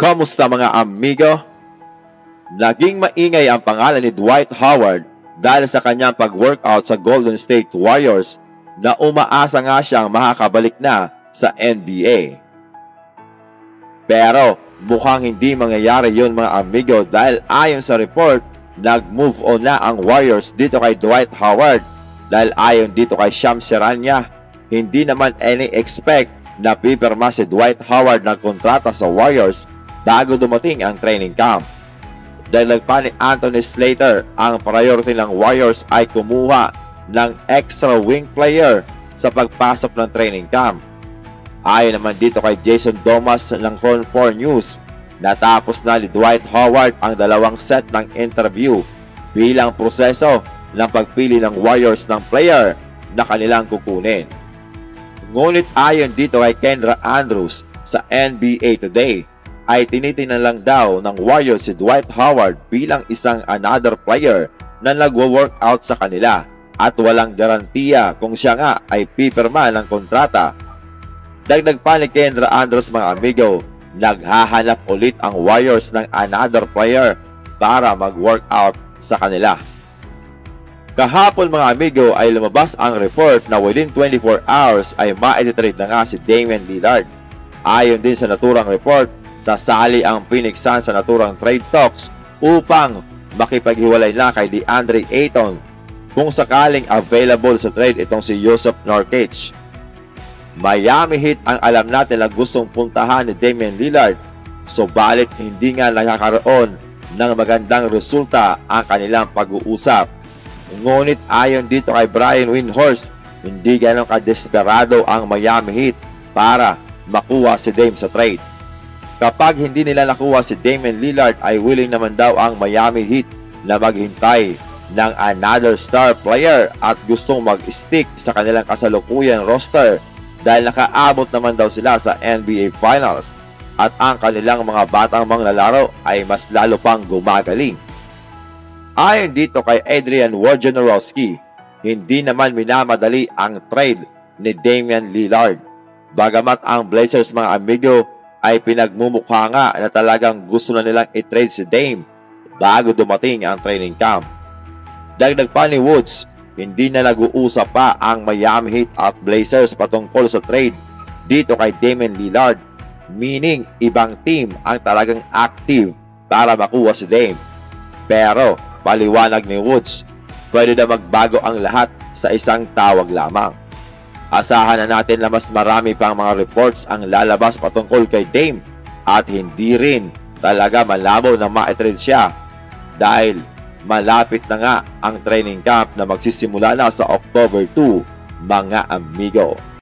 Kamusta mga amigo? Naging maingay ang pangalan ni Dwight Howard dahil sa kanyang pag-workout sa Golden State Warriors na umaasa nga siyang makakabalik na sa NBA. Pero mukhang hindi mangyayari yun mga amigo dahil ayon sa report, nag-move on na ang Warriors dito kay Dwight Howard dahil ayon dito kay Shams Charania, hindi naman any-expect na pipirma si Dwight Howard ng kontrata sa Warriors bago dumating ang training camp. Dahil pa ni Anthony Slater, ang priority ng Warriors ay kumuha ng extra wing player sa pagpasok ng training camp. Ayon naman dito kay Jason Domas ng Horn 4 News, natapos na ni Dwight Howard ang dalawang set ng interview bilang proseso ng pagpili ng Warriors ng player na kanilang kukunin. Ngunit ayon dito kay Kendra Andrews sa NBA Today, ay tinitingnan lang daw ng Warriors si Dwight Howard bilang isang another player na nagwo-workout sa kanila at walang garantiya kung siya nga ay pipirma ng kontrata. Dagdag pa ni Kendra Andrews mga amigo, naghahanap ulit ang Warriors ng another player para mag-workout sa kanila. Kahapon mga amigo ay lumabas ang report na within 24 hours ay ma-trade na nga si Damian Lillard. Ayon din sa naturang report, sasali ang Phoenix Suns sa naturang trade talks upang makipaghiwalay na kay DeAndre Ayton kung sakaling available sa trade itong si Jusuf Nurkic. Miami Heat ang alam natin na gustong puntahan ni Damian Lillard, subalit hindi nga nakakaroon ng magandang resulta ang kanilang pag-uusap. Ngunit ayon dito kay Brian Windhorst, hindi ganong kadesperado ang Miami Heat para makuha si Dame sa trade. Kapag hindi nila nakuha si Damian Lillard ay willing naman daw ang Miami Heat na maghintay ng another star player at gustong mag-stick sa kanilang kasalukuyang roster dahil nakaabot naman daw sila sa NBA Finals at ang kanilang mga batang manglalaro ay mas lalo pang gumagaling. Ayon dito kay Adrian Wojnarowski, hindi naman minamadali ang trade ni Damian Lillard. Bagamat ang Blazers mga amigo ay pinagmumukha nga na talagang gusto na nilang i-trade si Dame bago dumating ang training camp. Dagdag pa ni Woods, hindi na nag-uusap pa ang Miami Heat at Blazers patungkol sa trade dito kay Damian Lillard, meaning ibang team ang talagang active para makuha si Dame. Pero paliwanag ni Woods, pwede na magbago ang lahat sa isang tawag lamang. Asahan na natin na mas marami pang mga reports ang lalabas patungkol kay Dame at hindi rin talaga malabo na ma-trade siya dahil malapit na nga ang training camp na magsisimula na sa October 2 mga amigo.